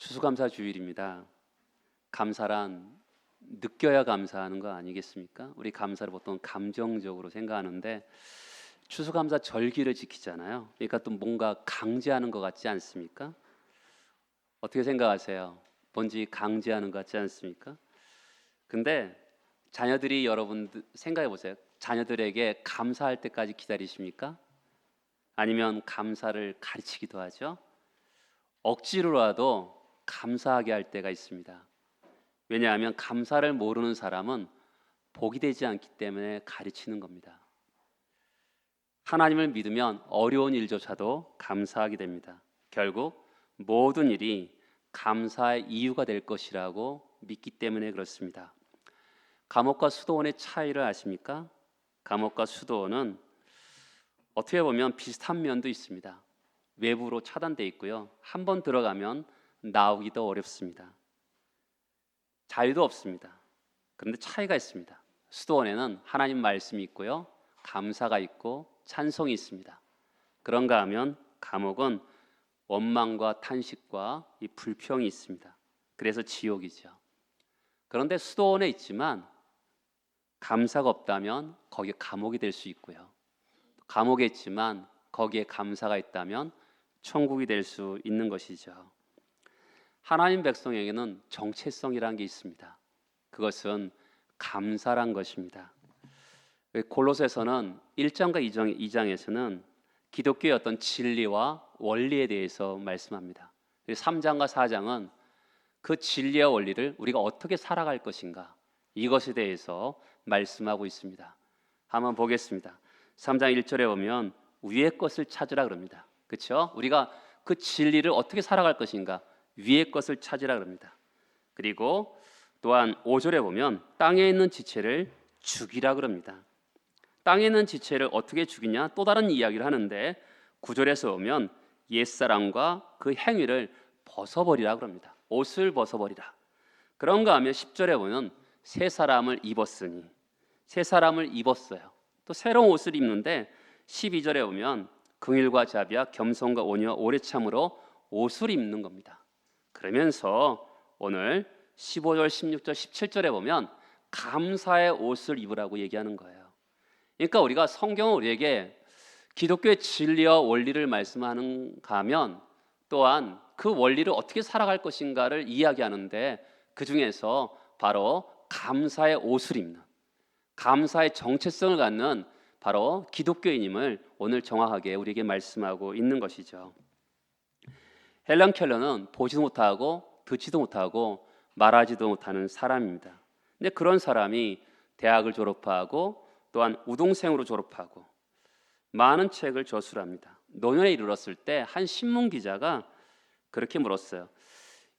추수감사 주일입니다. 감사란 느껴야 감사하는 거 아니겠습니까? 우리 감사를 보통 감정적으로 생각하는데 추수감사 절기를 지키잖아요. 그러니까 또 뭔가 강제하는 것 같지 않습니까? 어떻게 생각하세요? 뭔지 강제하는 것 같지 않습니까? 근데 자녀들이 여러분들 생각해 보세요. 자녀들에게 감사할 때까지 기다리십니까? 아니면 감사를 가르치기도 하죠? 억지로라도 감사하게 할 때가 있습니다. 왜냐하면 감사를 모르는 사람은 복이 되지 않기 때문에 가르치는 겁니다. 하나님을 믿으면 어려운 일조차도 감사하게 됩니다. 결국 모든 일이 감사의 이유가 될 것이라고 믿기 때문에 그렇습니다. 감옥과 수도원의 차이를 아십니까? 감옥과 수도원은 어떻게 보면 비슷한 면도 있습니다. 외부로 차단되어 있고요. 한번 들어가면 나오기도 어렵습니다. 자유도 없습니다. 그런데 차이가 있습니다. 수도원에는 하나님 말씀이 있고요. 감사가 있고 찬송이 있습니다. 그런가 하면 감옥은 원망과 탄식과 이 불평이 있습니다. 그래서 지옥이죠. 그런데 수도원에 있지만 감사가 없다면 거기에 감옥이 될 수 있고요. 감옥에 있지만 거기에 감사가 있다면 천국이 될 수 있는 것이죠. 하나님 백성에게는 정체성이라는 게 있습니다. 그것은 감사란 것입니다. 골로새서는 1장과 2장에서는 기독교의 어떤 진리와 원리에 대해서 말씀합니다. 3장과 4장은 그 진리와 원리를 우리가 어떻게 살아갈 것인가 이것에 대해서 말씀하고 있습니다. 한번 보겠습니다. 3장 1절에 보면 위의 것을 찾으라 그럽니다. 그렇죠? 우리가 그 진리를 어떻게 살아갈 것인가 위의 것을 찾으라 그럽니다. 그리고 또한 5절에 보면 땅에 있는 지체를 죽이라 그럽니다. 땅에 있는 지체를 어떻게 죽이냐 또 다른 이야기를 하는데 9절에서 보면 옛사람과 그 행위를 벗어버리라 그럽니다. 옷을 벗어버리라. 그런가 하면 10절에 보면 새 사람을 입었으니 새 사람을 입었어요. 또 새로운 옷을 입는데 12절에 보면 긍휼과 자비와 겸손과 온유와 오래 참으로 옷을 입는 겁니다. 그러면서 오늘 15절, 16절, 17절에 보면 감사의 옷을 입으라고 얘기하는 거예요. 그러니까 우리가 성경은 우리에게 기독교의 진리와 원리를 말씀하는가 하면 또한 그 원리를 어떻게 살아갈 것인가를 이야기하는데 그 중에서 바로 감사의 옷을 입는 감사의 정체성을 갖는 바로 기독교인임을 오늘 정확하게 우리에게 말씀하고 있는 것이죠. 헬런 켈러는 보지도 못하고 듣지도 못하고 말하지도 못하는 사람입니다. 근데 그런 사람이 대학을 졸업하고 또한 우동생으로 졸업하고 많은 책을 저술합니다. 노년에 이르렀을 때 한 신문 기자가 그렇게 물었어요.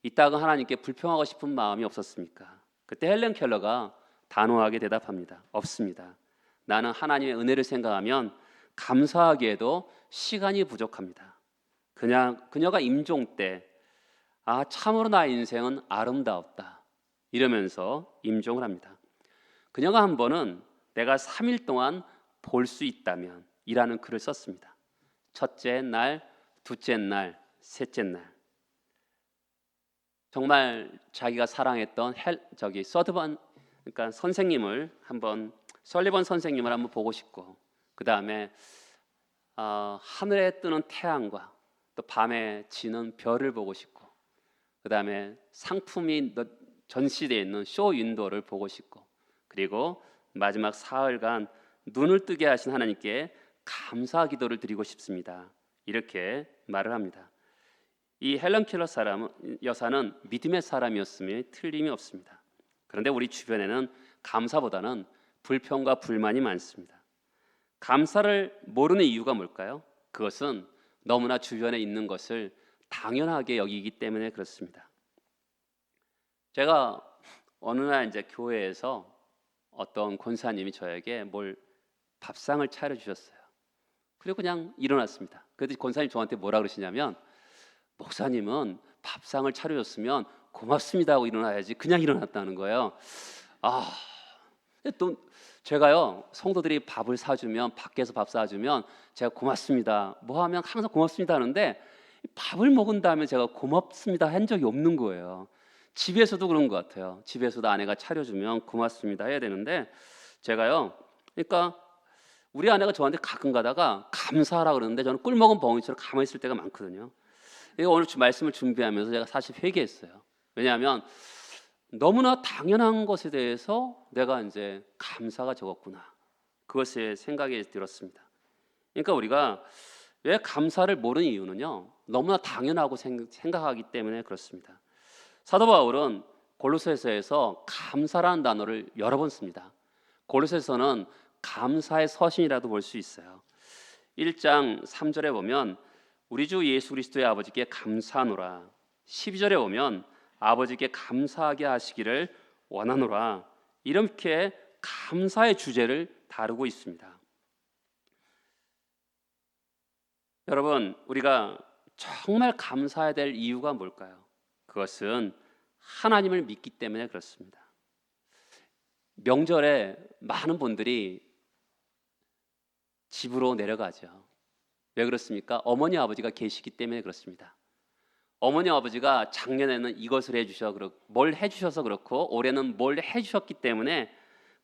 이 땅은 하나님께 불평하고 싶은 마음이 없었습니까? 그때 헬런 켈러가 단호하게 대답합니다. 없습니다. 나는 하나님의 은혜를 생각하면 감사하기에도 시간이 부족합니다. 그녀가 임종 때 참으로 나의 인생은 아름다웠다 이러면서 임종을 합니다. 그녀가 한 번은 내가 3일 동안 볼 수 있다면 이라는 글을 썼습니다. 첫째 날, 둘째 날, 셋째 날. 정말 자기가 사랑했던 서드번 그러니까 설리번 선생님을 한번 보고 싶고 그 다음에 하늘에 뜨는 태양과 또 밤에 지는 별을 보고 싶고 그 다음에 상품이 전시되어 있는 쇼 윈도를 보고 싶고 그리고 마지막 사흘간 눈을 뜨게 하신 하나님께 감사 기도를 드리고 싶습니다. 이렇게 말을 합니다. 이 헬런 켈러 여사는 믿음의 사람이었음에 틀림이 없습니다. 그런데 우리 주변에는 감사보다는 불평과 불만이 많습니다. 감사를 모르는 이유가 뭘까요? 그것은 너무나 주변에 있는 것을 당연하게 여기기 때문에 그렇습니다. 제가 어느 날 이제 교회에서 어떤 권사님이 저에게 밥상을 차려주셨어요. 그리고 그냥 일어났습니다. 그래도 권사님 저한테 뭐라 그러시냐면 목사님은 밥상을 차려줬으면 고맙습니다 하고 일어나야지 그냥 일어났다는 거예요. 또 제가요 성도들이 밥을 사주면 밖에서 밥 사주면 제가 고맙습니다 뭐 하면 항상 고맙습니다 하는데 밥을 먹은 다음에 제가 고맙습니다 한 적이 없는 거예요. 집에서도 그런 것 같아요. 집에서도 아내가 차려주면 고맙습니다 해야 되는데 제가요, 그러니까 우리 아내가 저한테 가끔 가다가 감사하라 그러는데 저는 꿀 먹은 벙이처럼 가만히 있을 때가 많거든요. 이거 오늘 말씀을 준비하면서 제가 사실 회개했어요. 왜냐하면 너무나 당연한 것에 대해서 내가 이제 감사가 적었구나. 그것에 생각이 들었습니다. 그러니까 우리가 왜 감사를 모르는 이유는요, 너무나 당연하고 생각하기 때문에 그렇습니다. 사도 바울은 골로새서에서 감사라는 단어를 여러 번 씁니다. 골로새서는 감사의 서신이라도 볼 수 있어요. 1장 3절에 보면 우리 주 예수 그리스도의 아버지께 감사하노라. 12절에 보면 아버지께 감사하게 하시기를 원하노라. 이렇게 감사의 주제를 다루고 있습니다. 여러분, 우리가 정말 감사해야 될 이유가 뭘까요? 그것은 하나님을 믿기 때문에 그렇습니다. 명절에 많은 분들이 집으로 내려가죠. 왜 그렇습니까? 어머니 아버지가 계시기 때문에 그렇습니다. 어머니 아버지가 작년에는 이것을 뭘 해주셔서 그렇고 올해는 뭘 해주셨기 때문에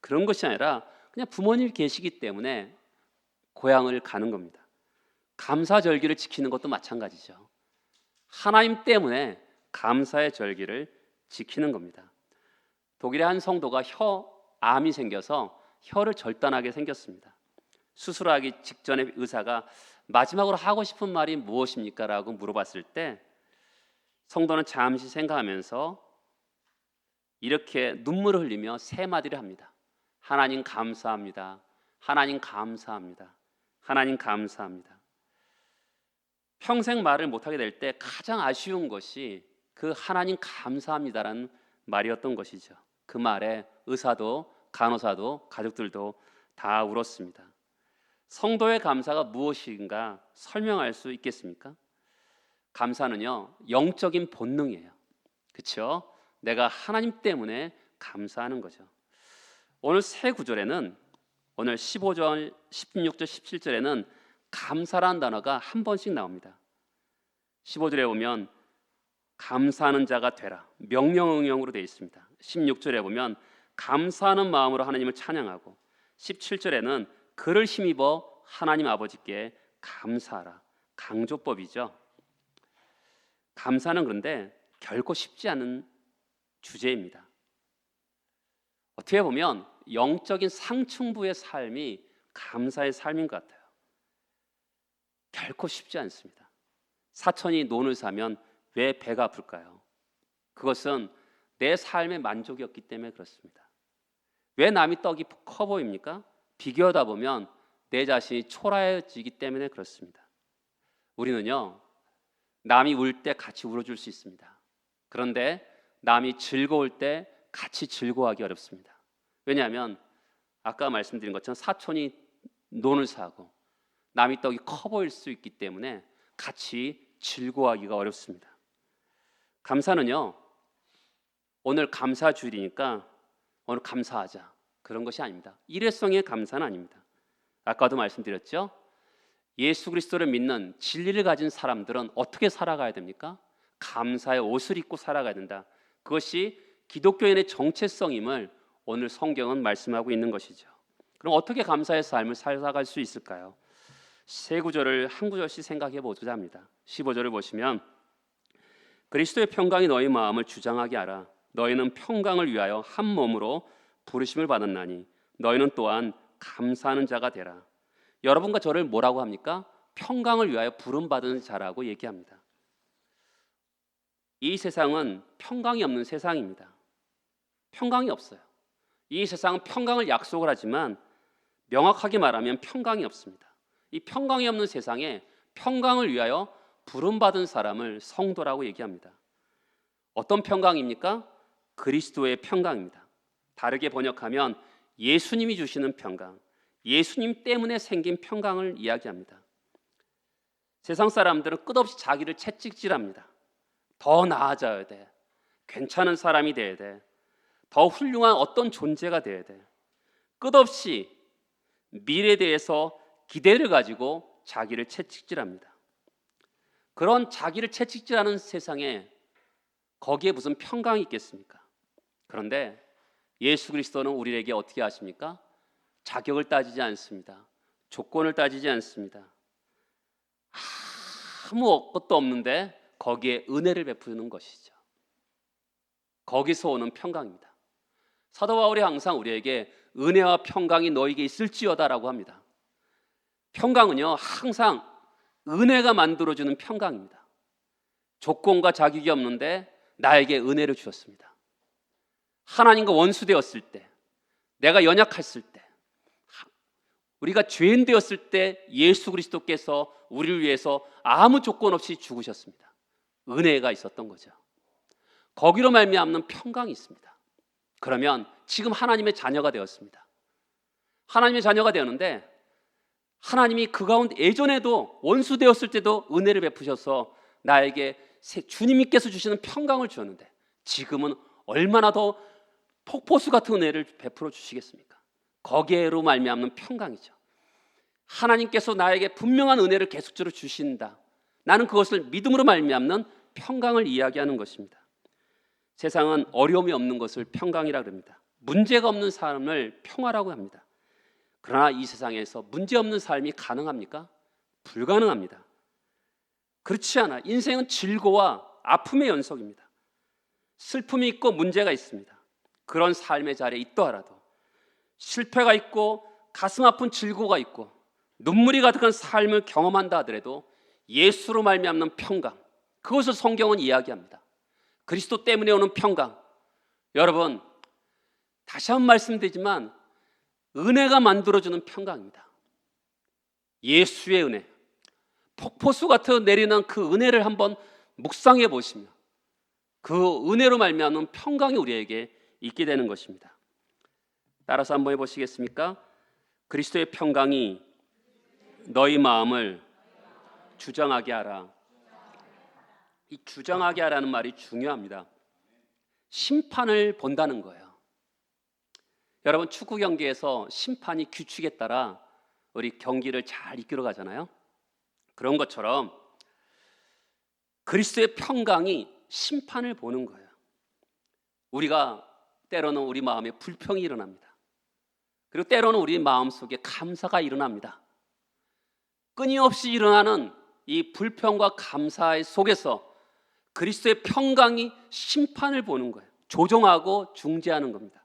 그런 것이 아니라 그냥 부모님이 계시기 때문에 고향을 가는 겁니다. 감사절기를 지키는 것도 마찬가지죠. 하나님 때문에 감사의 절기를 지키는 겁니다. 독일의 한 성도가 혀암이 생겨서 혀를 절단하게 생겼습니다. 수술하기 직전에 의사가 마지막으로 하고 싶은 말이 무엇입니까? 라고 물어봤을 때 성도는 잠시 생각하면서 이렇게 눈물을 흘리며 세 마디를 합니다. 하나님 감사합니다. 하나님 감사합니다. 하나님 감사합니다. 평생 말을 못하게 될 때 가장 아쉬운 것이 그 하나님 감사합니다라는 말이었던 것이죠. 그 말에 의사도 간호사도 가족들도 다 울었습니다. 성도의 감사가 무엇인가 설명할 수 있겠습니까? 감사는요, 영적인 본능이에요. 그렇죠? 내가 하나님 때문에 감사하는 거죠. 오늘 새 구절에는 오늘 15절, 16절, 17절에는 감사라는 단어가 한 번씩 나옵니다. 15절에 보면 감사하는 자가 되라. 명령응용으로 되어 있습니다. 16절에 보면 감사하는 마음으로 하나님을 찬양하고 17절에는 그를 힘입어 하나님 아버지께 감사하라. 강조법이죠. 감사는 그런데 결코 쉽지 않은 주제입니다. 어떻게 보면 영적인 상층부의 삶이 감사의 삶인 것 같아요. 결코 쉽지 않습니다. 사촌이 논을 사면 왜 배가 아플까요? 그것은 내 삶의 만족이었기 때문에 그렇습니다. 왜 남이 떡이 커 보입니까? 비교하다 보면 내 자신이 초라해지기 때문에 그렇습니다. 우리는요, 남이 울 때 같이 울어줄 수 있습니다. 그런데 남이 즐거울 때 같이 즐거워하기 어렵습니다. 왜냐하면 아까 말씀드린 것처럼 사촌이 논을 사고 남이 떡이 커 보일 수 있기 때문에 같이 즐거워하기가 어렵습니다. 감사는요, 오늘 감사 주일이니까 오늘 감사하자 그런 것이 아닙니다. 일회성의 감사는 아닙니다. 아까도 말씀드렸죠. 예수 그리스도를 믿는 진리를 가진 사람들은 어떻게 살아가야 됩니까? 감사의 옷을 입고 살아가야 된다. 그것이 기독교인의 정체성임을 오늘 성경은 말씀하고 있는 것이죠. 그럼 어떻게 감사의 삶을 살아갈 수 있을까요? 세 구절을 한 구절씩 생각해 보자 합니다. 15절을 보시면 그리스도의 평강이 너희 마음을 주장하게 하라. 너희는 평강을 위하여 한 몸으로 부르심을 받았나니 너희는 또한 감사하는 자가 되라. 여러분과 저를 뭐라고 합니까? 평강을 위하여 부름받은 자라고 얘기합니다. 이 세상은 평강이 없는 세상입니다. 평강이 없어요. 이 세상은 평강을 약속을 하지만 명확하게 말하면 평강이 없습니다. 이 평강이 없는 세상에 평강을 위하여 부름받은 사람을 성도라고 얘기합니다. 어떤 평강입니까? 그리스도의 평강입니다. 다르게 번역하면 예수님이 주시는 평강, 예수님 때문에 생긴 평강을 이야기합니다. 세상 사람들은 끝없이 자기를 채찍질합니다. 더 나아져야 돼. 괜찮은 사람이 돼야 돼. 더 훌륭한 어떤 존재가 돼야 돼. 끝없이 미래에 대해서 기대를 가지고 자기를 채찍질합니다. 그런 자기를 채찍질하는 세상에 거기에 무슨 평강이 있겠습니까? 그런데 예수 그리스도는 우리에게 어떻게 하십니까? 자격을 따지지 않습니다. 조건을 따지지 않습니다. 아무것도 없는데 거기에 은혜를 베푸는 것이죠. 거기서 오는 평강입니다. 사도 바울이 항상 우리에게 은혜와 평강이 너에게 있을지어다라고 합니다. 평강은요, 항상 은혜가 만들어주는 평강입니다. 조건과 자격이 없는데 나에게 은혜를 주셨습니다. 하나님과 원수되었을 때, 내가 연약했을 때, 우리가 죄인 되었을 때 예수 그리스도께서 우리를 위해서 아무 조건 없이 죽으셨습니다. 은혜가 있었던 거죠. 거기로 말미암는 평강이 있습니다. 그러면 지금 하나님의 자녀가 되었습니다. 하나님의 자녀가 되었는데 하나님이 그 가운데 예전에도 원수 되었을 때도 은혜를 베푸셔서 나에게 주님께서 주시는 평강을 주었는데 지금은 얼마나 더 폭포수 같은 은혜를 베풀어 주시겠습니까? 거기에로 말미암는 평강이죠. 하나님께서 나에게 분명한 은혜를 계속적으로 주신다. 나는 그것을 믿음으로 말미암는 평강을 이야기하는 것입니다. 세상은 어려움이 없는 것을 평강이라 그럽니다. 문제가 없는 삶을 평화라고 합니다. 그러나 이 세상에서 문제 없는 삶이 가능합니까? 불가능합니다. 그렇지 않아. 인생은 질고와 아픔의 연속입니다. 슬픔이 있고 문제가 있습니다. 그런 삶의 자리에 있더라도 실패가 있고 가슴 아픈 질고가 있고 눈물이 가득한 삶을 경험한다 하더라도 예수로 말미암는 평강, 그것을 성경은 이야기합니다. 그리스도 때문에 오는 평강. 여러분, 다시 한번 말씀드리지만 은혜가 만들어주는 평강입니다. 예수의 은혜, 폭포수 같은 내리는 그 은혜를 한번 묵상해 보시면 그 은혜로 말미암는 평강이 우리에게 있게 되는 것입니다. 따라서 한번 해보시겠습니까? 그리스도의 평강이 너희 마음을 주장하게 하라. 이 주장하게 하라는 말이 중요합니다. 심판을 본다는 거예요. 여러분, 축구 경기에서 심판이 규칙에 따라 우리 경기를 잘 이끌어 가잖아요. 그런 것처럼 그리스도의 평강이 심판을 보는 거예요. 우리가 때로는 우리 마음에 불평이 일어납니다. 그리고 때로는 우리 마음속에 감사가 일어납니다. 끊임없이 일어나는 이 불평과 감사의 속에서 그리스도의 평강이 심판을 보는 거예요. 조정하고 중재하는 겁니다.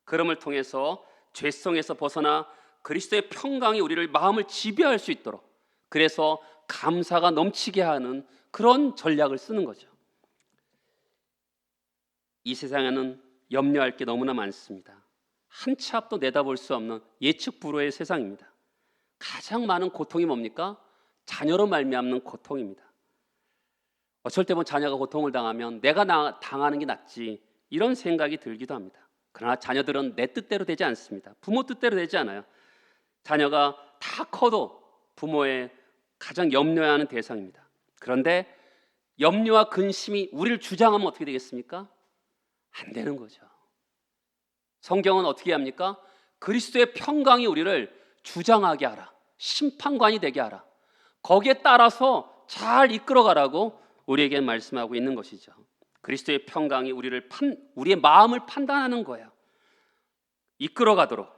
그럼을 통해서 죄성에서 벗어나 그리스도의 평강이 우리를 마음을 지배할 수 있도록, 그래서 감사가 넘치게 하는 그런 전략을 쓰는 거죠. 이 세상에는 염려할 게 너무나 많습니다. 한 치 앞도 내다볼 수 없는 예측 불허의 세상입니다. 가장 많은 고통이 뭡니까? 자녀로 말미암는 고통입니다. 어쩔 때 보면 자녀가 고통을 당하면 내가 당하는 게 낫지, 이런 생각이 들기도 합니다. 그러나 자녀들은 내 뜻대로 되지 않습니다. 부모 뜻대로 되지 않아요. 자녀가 다 커도 부모의 가장 염려해야 하는 대상입니다. 그런데 염려와 근심이 우리를 주장하면 어떻게 되겠습니까? 안 되는 거죠. 성경은 어떻게 합니까? 그리스도의 평강이 우리를 주장하게 하라, 심판관이 되게 하라, 거기에 따라서 잘 이끌어가라고 우리에게 말씀하고 있는 것이죠. 그리스도의 평강이 우리의 마음을 판단하는 거예요. 이끌어가도록.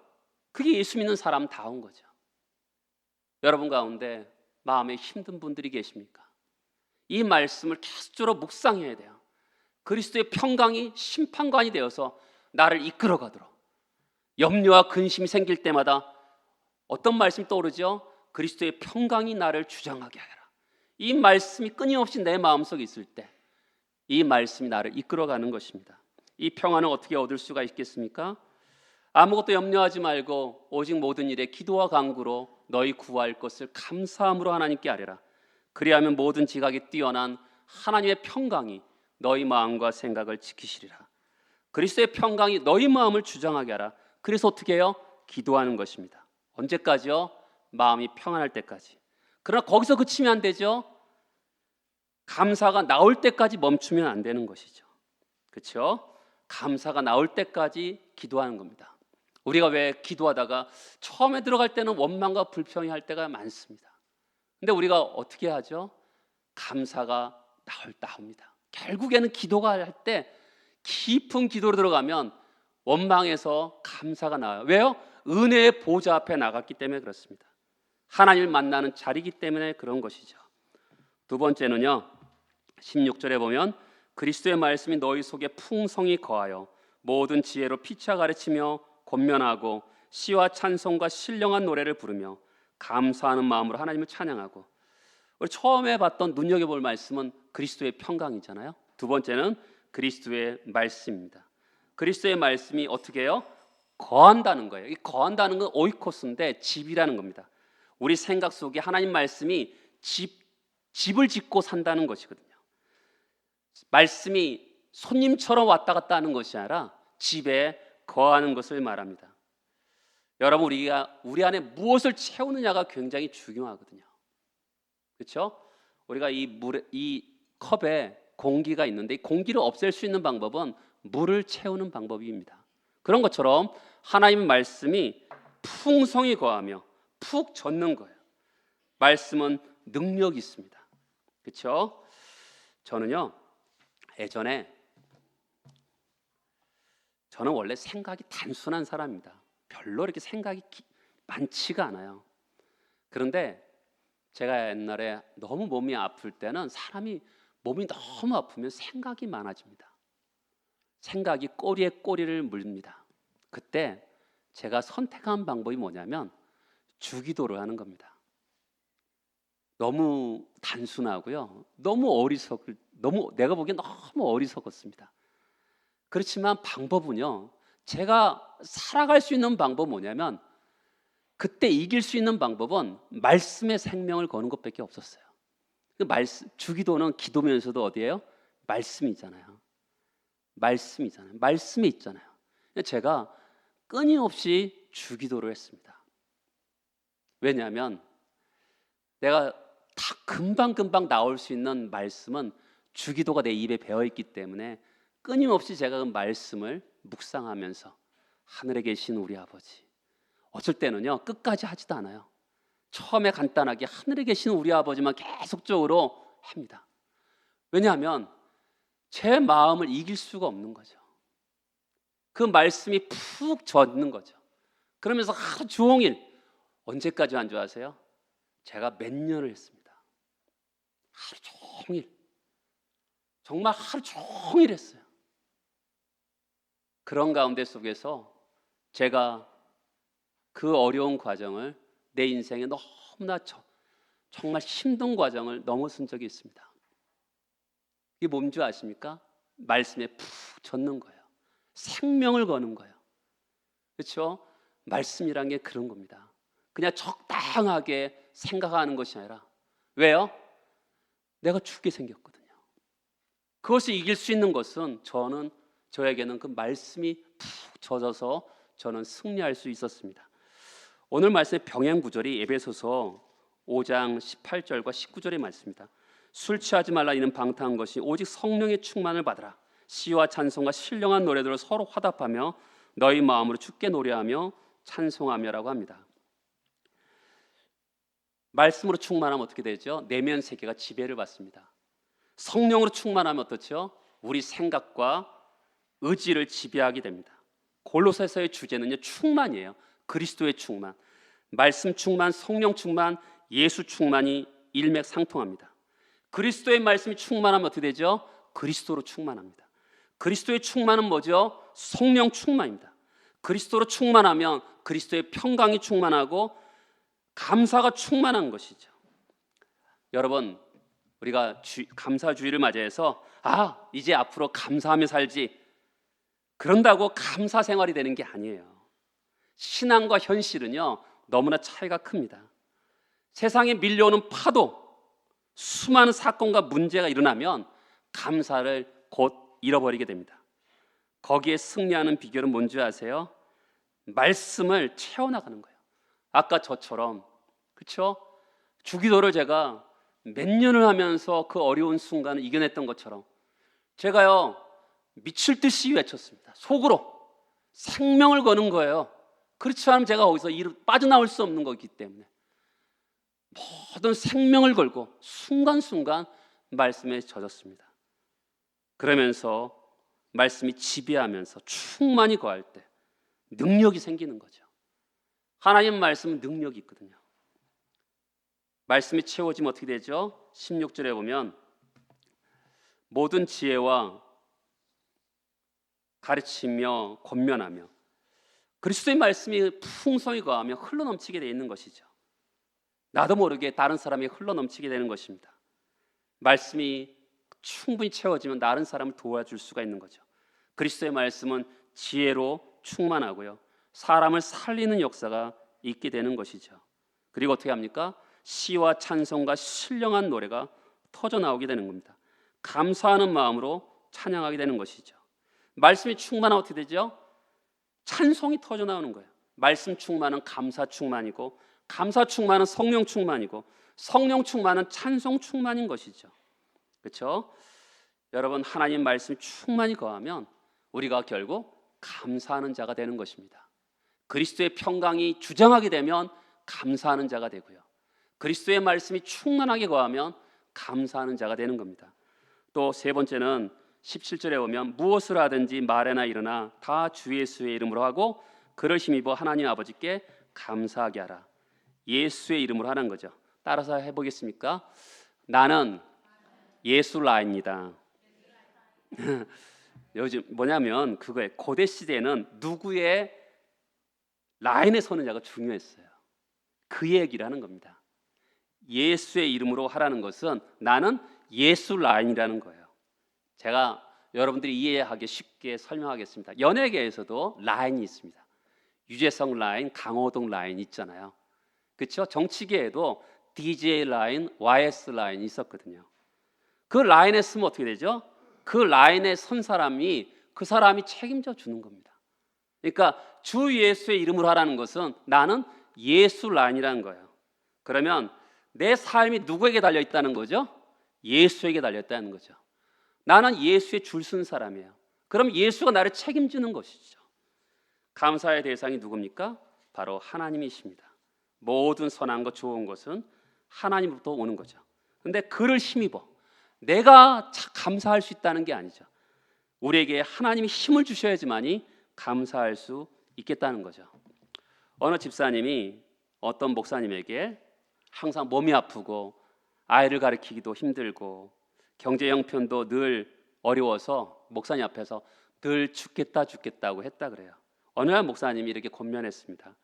그게 예수 믿는 사람다운 거죠. 여러분 가운데 마음에 힘든 분들이 계십니까? 이 말씀을 계속적으로 묵상해야 돼요. 그리스도의 평강이 심판관이 되어서 나를 이끌어가도록. 염려와 근심이 생길 때마다 어떤 말씀이 떠오르죠? 그리스도의 평강이 나를 주장하게 하라. 이 말씀이 끊임없이 내 마음속에 있을 때 이 말씀이 나를 이끌어가는 것입니다. 이 평안을 어떻게 얻을 수가 있겠습니까? 아무것도 염려하지 말고 오직 모든 일에 기도와 간구로 너희 구할 것을 감사함으로 하나님께 아뢰라. 그리하면 모든 지각이 뛰어난 하나님의 평강이 너희 마음과 생각을 지키시리라. 그리스도의 평강이 너희 마음을 주장하게 하라. 그래서 어떻게 해요? 기도하는 것입니다. 언제까지요? 마음이 평안할 때까지. 그러나 거기서 그치면 안 되죠. 감사가 나올 때까지 멈추면 안 되는 것이죠. 그렇죠? 감사가 나올 때까지 기도하는 겁니다. 우리가 왜 기도하다가 처음에 들어갈 때는 원망과 불평이 할 때가 많습니다. 근데 우리가 어떻게 하죠? 감사가 나옵니다. 결국에는 기도가 할 때 깊은 기도로 들어가면 원망에서 감사가 나와요. 왜요? 은혜의 보좌 앞에 나갔기 때문에 그렇습니다. 하나님을 만나는 자리이기 때문에 그런 것이죠. 두 번째는요, 16절에 보면 그리스도의 말씀이 너희 속에 풍성히 거하여 모든 지혜로 피차 가르치며 권면하고 시와 찬송과 신령한 노래를 부르며 감사하는 마음으로 하나님을 찬양하고. 우리 처음에 봤던 눈여겨볼 말씀은 그리스도의 평강이잖아요. 두 번째는 그리스도의 말씀입니다. 그리스도의 말씀이 어떻게 해요? 거한다는 거예요. 이 거한다는 건 오이코스인데 집이라는 겁니다. 우리 생각 속에 하나님 말씀이 집을 짓고 산다는 것이거든요. 말씀이 손님처럼 왔다 갔다 하는 것이 아니라 집에 거하는 것을 말합니다. 여러분, 우리 안에 무엇을 채우느냐가 굉장히 중요하거든요. 그렇죠? 우리가 이 컵에 공기가 있는데 이 공기를 없앨 수 있는 방법은 물을 채우는 방법입니다. 그런 것처럼 하나님의 말씀이 풍성히 거하며 푹 젖는 거예요. 말씀은 능력이 있습니다. 그렇죠? 저는 원래 생각이 단순한 사람입니다. 별로 이렇게 생각이 많지가 않아요. 그런데 제가 옛날에 너무 몸이 아플 때는 사람이 몸이 너무 아프면 생각이 많아집니다. 생각이 꼬리에 꼬리를 물립니다. 그때 제가 선택한 방법이 뭐냐면 주기도를 하는 겁니다. 너무 단순하고요. 내가 보기엔 너무 어리석었습니다. 그렇지만 방법은요, 제가 살아갈 수 있는 방법은 뭐냐면 그때 이길 수 있는 방법은 말씀에 생명을 거는 것밖에 없었어요. 주기도는 기도면서도 어디예요? 말씀이잖아요. 말씀에 있잖아요. 제가 끊임없이 주기도를 했습니다. 왜냐하면 내가 다 금방 나올 수 있는 말씀은 주기도가 내 입에 배어있기 때문에 끊임없이 제가 그 말씀을 묵상하면서 하늘에 계신 우리 아버지, 어쩔 때는요 끝까지 하지도 않아요. 처음에 간단하게 하늘에 계신 우리 아버지만 계속적으로 합니다. 왜냐하면 제 마음을 이길 수가 없는 거죠. 그 말씀이 푹 젖는 거죠. 그러면서 하루 종일, 언제까지 한 줄 아세요? 제가 몇 년을 했습니다. 하루 종일, 정말 하루 종일 했어요. 그런 가운데 속에서 제가 그 어려운 과정을, 내 인생에 너무나 정말 힘든 과정을 넘어선 적이 있습니다. 이게 뭔지 아십니까? 말씀에 푹 젖는 거예요. 생명을 거는 거예요. 그렇죠? 말씀이란 게 그런 겁니다. 그냥 적당하게 생각하는 것이 아니라, 왜요? 내가 죽게 생겼거든요. 그것을 이길 수 있는 것은 저에게는 그 말씀이 푹 젖어서 저는 승리할 수 있었습니다. 오늘 말씀의 병행 구절이 에베소서 5장 18절과 19절의 말씀입니다. 술 취하지 말라 이는 방탕한 것이 오직 성령의 충만을 받으라. 시와 찬송과 신령한 노래들을 서로 화답하며 너희 마음으로 주께 노래하며 찬송하며라고 합니다. 말씀으로 충만하면 어떻게 되죠? 내면 세계가 지배를 받습니다. 성령으로 충만하면 어떻죠? 우리 생각과 의지를 지배하게 됩니다. 골로새서의 주제는요, 충만이에요. 그리스도의 충만, 말씀 충만, 성령 충만, 예수 충만이 일맥상통합니다. 그리스도의 말씀이 충만하면 어떻게 되죠? 그리스도로 충만합니다. 그리스도의 충만은 뭐죠? 성령 충만입니다. 그리스도로 충만하면 그리스도의 평강이 충만하고 감사가 충만한 것이죠. 여러분, 우리가 감사주의를 맞이해서 이제 앞으로 감사하며 살지, 그런다고 감사 생활이 되는 게 아니에요. 신앙과 현실은요 너무나 차이가 큽니다. 세상에 밀려오는 파도, 수많은 사건과 문제가 일어나면 감사를 곧 잃어버리게 됩니다. 거기에 승리하는 비결은 뭔지 아세요? 말씀을 채워나가는 거예요. 아까 저처럼, 그렇죠? 주기도를 제가 몇 년을 하면서 그 어려운 순간을 이겨냈던 것처럼 제가요 미칠 듯이 외쳤습니다. 속으로 생명을 거는 거예요. 그렇지 않으면 제가 거기서 빠져나올 수 없는 거기 때문에 모든 생명을 걸고 순간순간 말씀에 젖었습니다. 그러면서 말씀이 지배하면서 충만히 거할 때 능력이 생기는 거죠. 하나님 말씀은 능력이 있거든요. 말씀이 채워지면 어떻게 되죠? 16절에 보면 모든 지혜와 가르치며 권면하며 그리스도의 말씀이 풍성히 거하며 흘러넘치게 되어 있는 것이죠. 나도 모르게 다른 사람이 흘러넘치게 되는 것입니다. 말씀이 충분히 채워지면 다른 사람을 도와줄 수가 있는 거죠. 그리스도의 말씀은 지혜로 충만하고요, 사람을 살리는 역사가 있게 되는 것이죠. 그리고 어떻게 합니까? 시와 찬송과 신령한 노래가 터져 나오게 되는 겁니다. 감사하는 마음으로 찬양하게 되는 것이죠. 말씀이 충만하면 어떻게 되죠? 찬송이 터져 나오는 거예요. 말씀 충만은 감사 충만이고, 감사 충만은 성령 충만이고, 성령 충만은 찬송 충만인 것이죠. 그렇죠? 여러분, 하나님 말씀이 충만히 거하면 우리가 결국 감사하는 자가 되는 것입니다. 그리스도의 평강이 주장하게 되면 감사하는 자가 되고요, 그리스도의 말씀이 충만하게 거하면 감사하는 자가 되는 겁니다. 또 세 번째는 17절에 보면 무엇을 하든지 말에나 일어나 다 주 예수의 이름으로 하고 그를 힘입어 하나님 아버지께 감사하게 하라. 예수의 이름으로 하는 거죠. 따라서 해보겠습니까? 나는 예수 라인이다. 요즘 뭐냐면 그거에 고대 시대에는 누구의 라인에 서느냐가 중요했어요. 그 얘기를 하는 겁니다. 예수의 이름으로 하라는 것은 나는 예수 라인이라는 거예요. 제가 여러분들이 이해하기 쉽게 설명하겠습니다. 연예계에서도 라인이 있습니다. 유재석 라인, 강호동 라인 있잖아요. 그렇죠? 정치계에도 DJ 라인, YS 라인이 있었거든요. 그 라인에 서면 어떻게 되죠? 그 라인에 선 사람이 그 사람이 책임져 주는 겁니다. 그러니까 주 예수의 이름으로 하라는 것은 나는 예수 라인이라는 거예요. 그러면 내 삶이 누구에게 달려 있다는 거죠? 예수에게 달려 있다는 거죠. 나는 예수의 줄 쓴 사람이에요. 그럼 예수가 나를 책임지는 것이죠. 감사의 대상이 누굽니까? 바로 하나님이십니다. 모든 선한 것, 좋은 것은 하나님으로부터 오는 거죠. 근데 그를 힘입어 내가 감사할 수 있다는 게 아니죠. 우리에게 하나님이 힘을 주셔야지만이 감사할 수 있겠다는 거죠. 어느 집사님이 어떤 목사님에게 항상 몸이 아프고 아이를 가르치기도 힘들고 경제 형편도 늘 어려워서 목사님 앞에서 늘 죽겠다고 했다 그래요. 어느 날 목사님이 이렇게 권면했습니다.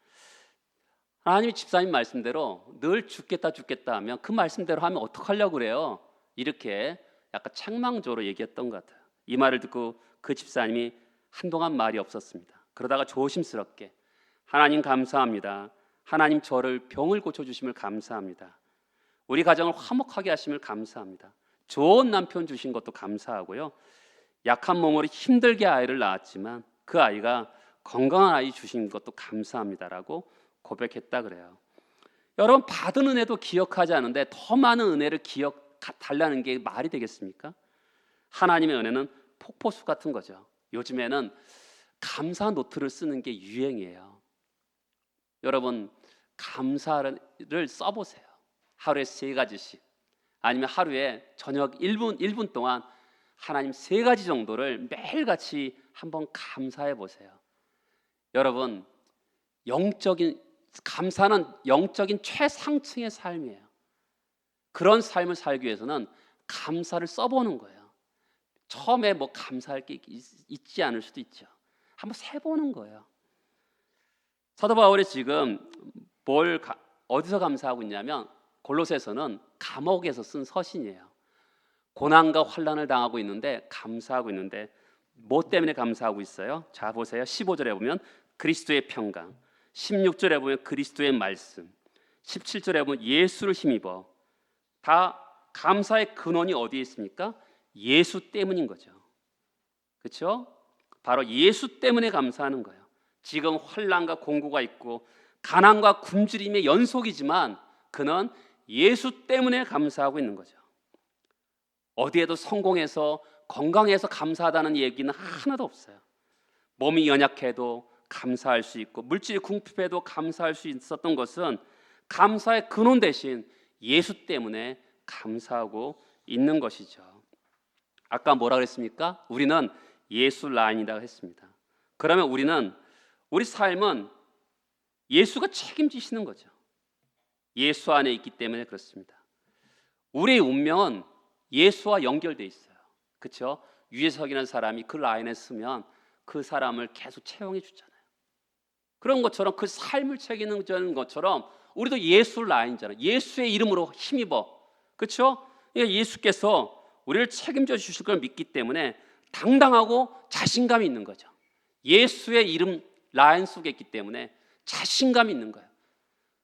하나님이 집사님 말씀대로 늘 죽겠다 하면 그 말씀대로 하면 어떡하려고 그래요? 이렇게 약간 책망적으로 얘기했던 것 같아요. 이 말을 듣고 그 집사님이 한동안 말이 없었습니다. 그러다가 조심스럽게 하나님 감사합니다. 하나님 저를 병을 고쳐주심을 감사합니다. 우리 가정을 화목하게 하심을 감사합니다. 좋은 남편 주신 것도 감사하고요, 약한 몸으로 힘들게 아이를 낳았지만 그 아이가 건강한 아이 주신 것도 감사합니다라고 고백했다 그래요. 여러분, 받은 은혜도 기억하지 않는데 더 많은 은혜를 달라는 게 말이 되겠습니까? 하나님의 은혜는 폭포수 같은 거죠. 요즘에는 감사 노트를 쓰는 게 유행이에요. 여러분, 감사를 써보세요. 하루에 3가지씩, 아니면 하루에 저녁 1분 동안 하나님 3가지 정도를 매일같이 한번 감사해 보세요. 여러분, 감사는 영적인 최상층의 삶이에요. 그런 삶을 살기 위해서는 감사를 써보는 거예요. 처음에 뭐 감사할 게 있지 않을 수도 있죠. 한번 세보는 거예요. 사도 바울이 지금 어디서 감사하고 있냐면 골로새서는 감옥에서 쓴 서신이에요. 고난과 환난을 당하고 있는데 감사하고 있는데 뭐 때문에 감사하고 있어요? 자 보세요. 15절에 보면 그리스도의 평강, 16절에 보면 그리스도의 말씀, 17절에 보면 예수를 힘입어. 다 감사의 근원이 어디에 있습니까? 예수 때문인 거죠. 그렇죠? 바로 예수 때문에 감사하는 거예요. 지금 환난과 공고가 있고 가난과 굶주림의 연속이지만 그는 예수 때문에 감사하고 있는 거죠. 어디에도 성공해서 건강해서 감사하다는 얘기는 하나도 없어요. 몸이 연약해도 감사할 수 있고 물질이 궁핍해도 감사할 수 있었던 것은 감사의 근원 대신 예수 때문에 감사하고 있는 것이죠. 아까 뭐라 그랬습니까? 우리는 예수 라인이라고 했습니다. 그러면 우리 삶은 예수가 책임지시는 거죠. 예수 안에 있기 때문에 그렇습니다. 우리의 운명은 예수와 연결돼 있어요. 그렇죠? 유재석이라는 사람이 그 라인에 서면 그 사람을 계속 채용해 주잖아요. 그런 것처럼 그 삶을 책임지는 것처럼 우리도 예수 라인이잖아요. 예수의 이름으로 힘입어. 그렇죠? 예수께서 우리를 책임져 주실 걸 믿기 때문에 당당하고 자신감이 있는 거죠. 예수의 이름 라인 속에 있기 때문에 자신감이 있는 거예요.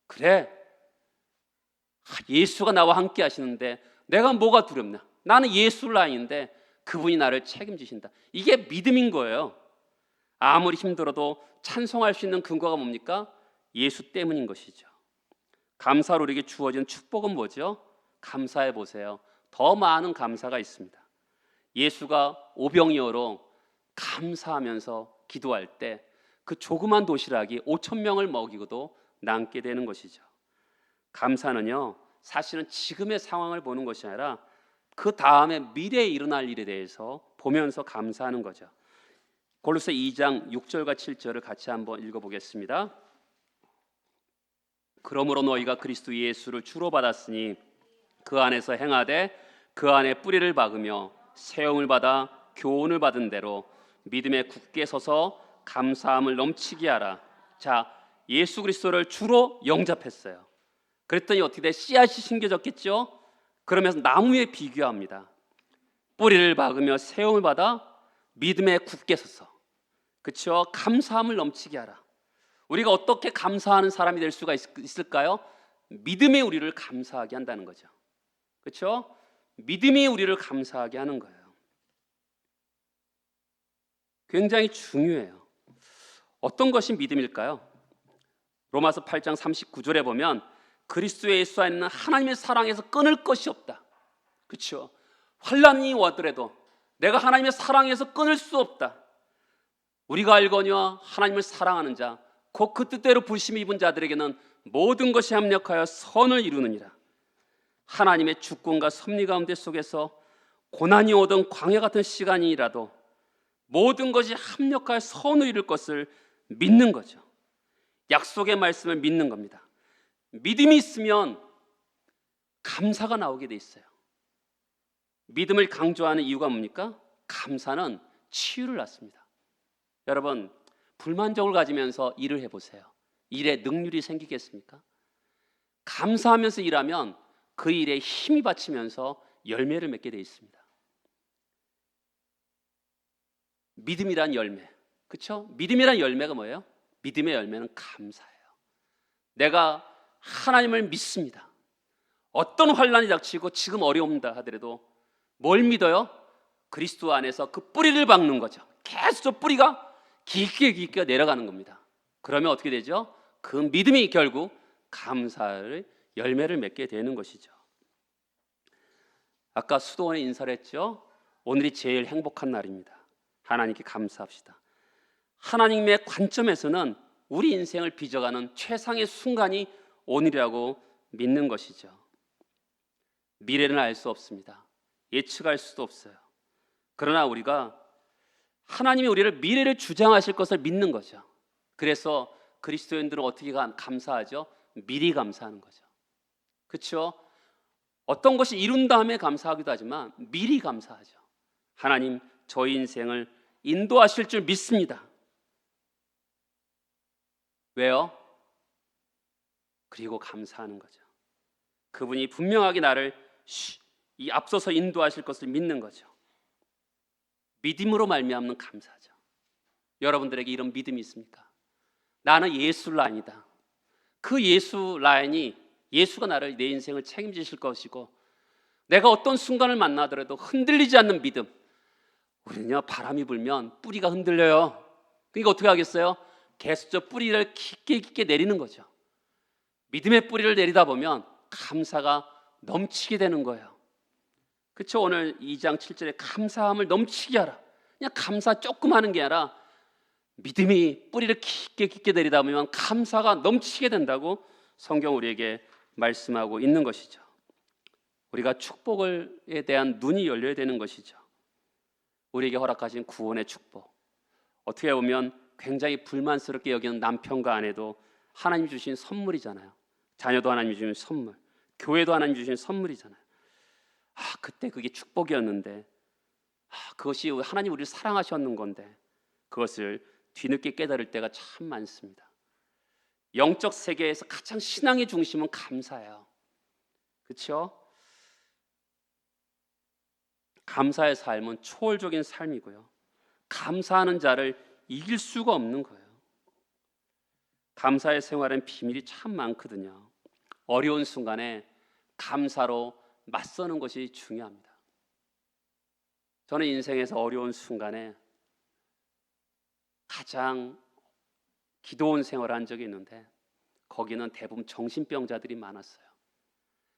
그래, 예수가 나와 함께 하시는데 내가 뭐가 두렵나? 나는 예수 라인인데 그분이 나를 책임지신다. 이게 믿음인 거예요. 아무리 힘들어도 찬송할 수 있는 근거가 뭡니까? 예수 때문인 것이죠. 감사로 우리에게 주어진 축복은 뭐죠? 감사해 보세요. 더 많은 감사가 있습니다. 예수가 오병이어로 감사하면서 기도할 때 그 조그만 도시락이 5,000명을 먹이고도 남게 되는 것이죠. 감사는요, 사실은 지금의 상황을 보는 것이 아니라 그 다음에 미래에 일어날 일에 대해서 보면서 감사하는 거죠. 골로새 2장 6절과 7절을 같이 한번 읽어보겠습니다. 그러므로 너희가 그리스도 예수를 주로 받았으니 그 안에서 행하되 그 안에 뿌리를 박으며 세움을 받아 교훈을 받은 대로 믿음에 굳게 서서 감사함을 넘치게 하라. 자, 예수 그리스도를 주로 영접했어요. 그랬더니 어떻게 돼? 씨앗이 심겨졌겠죠? 그러면서 나무에 비교합니다. 뿌리를 박으며 세움을 받아 믿음에 굳게 서서, 그렇죠? 감사함을 넘치게 하라. 우리가 어떻게 감사하는 사람이 될 수가 있을까요? 믿음에 우리를 감사하게 한다는 거죠. 그렇죠? 믿음이 우리를 감사하게 하는 거예요. 굉장히 중요해요. 어떤 것이 믿음일까요? 로마서 8장 39절에 보면 그리스도 예수 안에 있는 하나님의 사랑에서 끊을 것이 없다. 그렇죠? 환난이 와더라도 내가 하나님의 사랑에서 끊을 수 없다. 우리가 알거니와 하나님을 사랑하는 자 곧 그 뜻대로 부르심을 입은 자들에게는 모든 것이 합력하여 선을 이루느니라. 하나님의 주권과 섭리 가운데 속에서 고난이 오던 광야 같은 시간이라도 모든 것이 합력하여 선을 이룰 것을 믿는 거죠. 약속의 말씀을 믿는 겁니다. 믿음이 있으면 감사가 나오게 돼 있어요. 믿음을 강조하는 이유가 뭡니까? 감사는 치유를 낳습니다. 여러분, 불만족을 가지면서 일을 해보세요. 일에 능률이 생기겠습니까? 감사하면서 일하면 그 일에 힘이 받치면서 열매를 맺게 돼 있습니다. 믿음이란 열매, 그렇죠? 믿음이란 열매가 뭐예요? 믿음의 열매는 감사예요. 내가 하나님을 믿습니다. 어떤 환난이 닥치고 지금 어려움다 하더라도 뭘 믿어요? 그리스도 안에서 그 뿌리를 박는 거죠. 계속 저 뿌리가 깊게 내려가는 겁니다. 그러면 어떻게 되죠? 그 믿음이 결국 감사를 열매를 맺게 되는 것이죠. 아까 수도원에 인사를 했죠. 오늘이 제일 행복한 날입니다. 하나님께 감사합시다. 하나님의 관점에서는 우리 인생을 빚어가는 최상의 순간이 오늘이라고 믿는 것이죠. 미래는 알 수 없습니다. 예측할 수도 없어요. 그러나 우리가 하나님이 우리를 미래를 주장하실 것을 믿는 거죠. 그래서 그리스도인들은 어떻게 감사하죠? 미리 감사하는 거죠. 그렇죠? 어떤 것이 이룬 다음에 감사하기도 하지만 미리 감사하죠. 하나님, 저희 인생을 인도하실 줄 믿습니다. 왜요? 그리고 감사하는 거죠. 그분이 분명하게 나를 이 앞서서 인도하실 것을 믿는 거죠. 믿음으로 말미암는 감사죠. 여러분들에게 이런 믿음이 있습니까? 나는 예수 라인이다. 그 예수 라인이 예수가 나를 내 인생을 책임지실 것이고 내가 어떤 순간을 만나더라도 흔들리지 않는 믿음. 우리는요, 바람이 불면 뿌리가 흔들려요. 그러니까 어떻게 하겠어요? 계속 저 뿌리를 깊게 내리는 거죠. 믿음의 뿌리를 내리다 보면 감사가 넘치게 되는 거예요. 그렇죠? 오늘 2장 7절에 감사함을 넘치게 하라. 그냥 감사 조금 하는 게 아니라 믿음이 뿌리를 깊게 내리다 보면 감사가 넘치게 된다고 성경 우리에게 말씀하고 있는 것이죠. 우리가 축복에 대한 눈이 열려야 되는 것이죠. 우리에게 허락하신 구원의 축복, 어떻게 보면 굉장히 불만스럽게 여기는 남편과 아내도 하나님 주신 선물이잖아요. 자녀도 하나님 주신 선물, 교회도 하나님 주신 선물이잖아요. 그때 그게 축복이었는데, 그것이 하나님 우리를 사랑하셨는 건데 그것을 뒤늦게 깨달을 때가 참 많습니다. 영적 세계에서 가장 신앙의 중심은 감사예요. 그렇죠? 감사의 삶은 초월적인 삶이고요. 감사하는 자를 이길 수가 없는 거예요. 감사의 생활엔 비밀이 참 많거든요. 어려운 순간에 감사로 맞서는 것이 중요합니다. 저는 인생에서 어려운 순간에 가장 기도원 생활을 한 적이 있는데 거기는 대부분 정신병자들이 많았어요.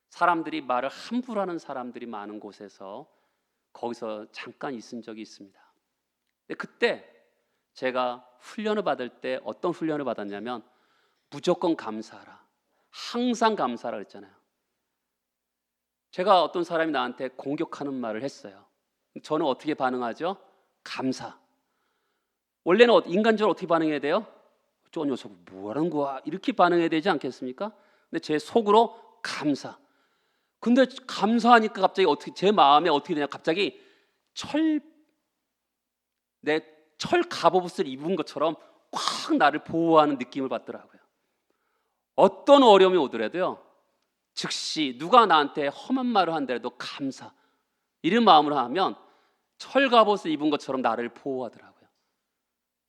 사람들이 말을 함부로 하는 사람들이 많은 곳에서 거기서 잠깐 있은 적이 있습니다. 근데 그때 제가 훈련을 받을 때 어떤 훈련을 받았냐면 무조건 감사하라, 항상 감사하라 그랬잖아요. 제가 어떤 사람이 나한테 공격하는 말을 했어요. 저는 어떻게 반응하죠? 감사. 원래는 인간적으로 어떻게 반응해야 돼요? 저 녀석 뭐라는 거야? 이렇게 반응해야 되지 않겠습니까? 근데 제 속으로 감사. 근데 감사하니까 갑자기 어떻게 제 마음에 어떻게 되냐? 갑자기 내 철 갑옷을 입은 것처럼 꽉 나를 보호하는 느낌을 받더라고요. 어떤 어려움이 오더라도요, 즉시 누가 나한테 험한 말을 한다라도 감사, 이런 마음으로 하면 철 갑옷을 입은 것처럼 나를 보호하더라고요.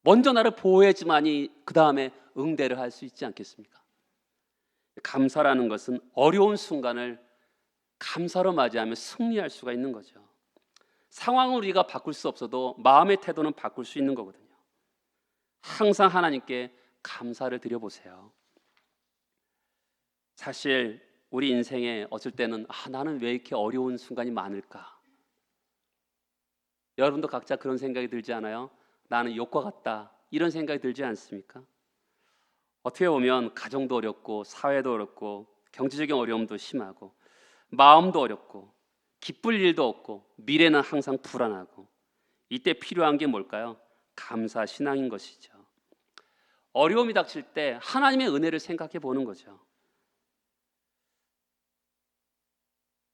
먼저 나를 보호해야지만이 그 다음에 응대를 할 수 있지 않겠습니까? 감사라는 것은 어려운 순간을 감사로 맞이하면 승리할 수가 있는 거죠. 상황을 우리가 바꿀 수 없어도 마음의 태도는 바꿀 수 있는 거거든요. 항상 하나님께 감사를 드려보세요. 사실 우리 인생에 어쩔 때는 나는 왜 이렇게 어려운 순간이 많을까? 여러분도 각자 그런 생각이 들지 않아요? 나는 욕과 같다, 이런 생각이 들지 않습니까? 어떻게 보면 가정도 어렵고 사회도 어렵고 경제적인 어려움도 심하고 마음도 어렵고 기쁠 일도 없고 미래는 항상 불안하고, 이때 필요한 게 뭘까요? 감사 신앙인 것이죠. 어려움이 닥칠 때 하나님의 은혜를 생각해 보는 거죠.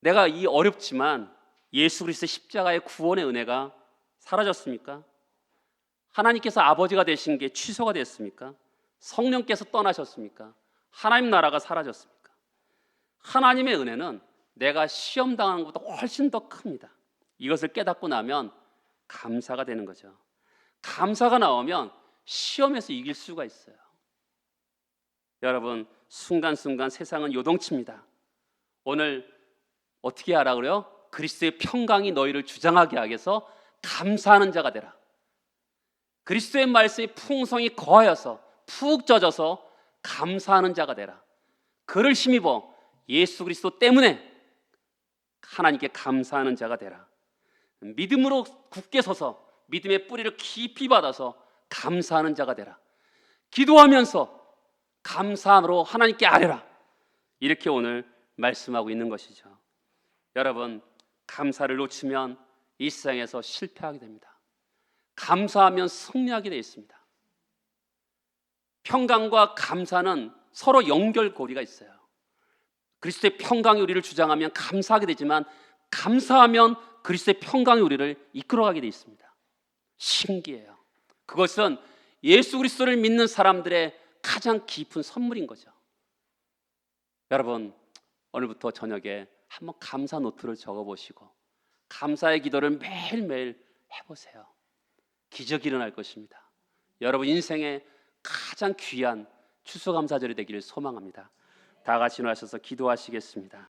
내가 이 어렵지만 예수 그리스도의 십자가의 구원의 은혜가 사라졌습니까? 하나님께서 아버지가 되신 게 취소가 됐습니까? 성령께서 떠나셨습니까? 하나님 나라가 사라졌습니까? 하나님의 은혜는 내가 시험 당하는 것보다 훨씬 더 큽니다. 이것을 깨닫고 나면 감사가 되는 거죠. 감사가 나오면 시험에서 이길 수가 있어요. 여러분, 순간순간 세상은 요동칩니다. 오늘 어떻게 하라 그래요? 그리스도의 평강이 너희를 주장하게 하게 해서 감사하는 자가 되라. 그리스도의 말씀이 풍성히 거하여서 푹 젖어서 감사하는 자가 되라. 그를 힘입어 예수 그리스도 때문에 하나님께 감사하는 자가 되라. 믿음으로 굳게 서서 믿음의 뿌리를 깊이 받아서 감사하는 자가 되라. 기도하면서 감사로 하나님께 아뢰라. 이렇게 오늘 말씀하고 있는 것이죠. 여러분, 감사를 놓치면 이 세상에서 실패하게 됩니다. 감사하면 승리하게 되어 있습니다. 평강과 감사는 서로 연결고리가 있어요. 그리스도의 평강이 우리를 주장하면 감사하게 되지만, 감사하면 그리스도의 평강이 우리를 이끌어가게 되어 있습니다. 신기해요. 그것은 예수 그리스도를 믿는 사람들의 가장 깊은 선물인 거죠. 여러분, 오늘부터 저녁에 한번 감사 노트를 적어보시고 감사의 기도를 매일매일 해보세요. 기적이 일어날 것입니다. 여러분 인생의 가장 귀한 추수감사절이 되기를 소망합니다. 다 같이 일어나셔서 기도하시겠습니다.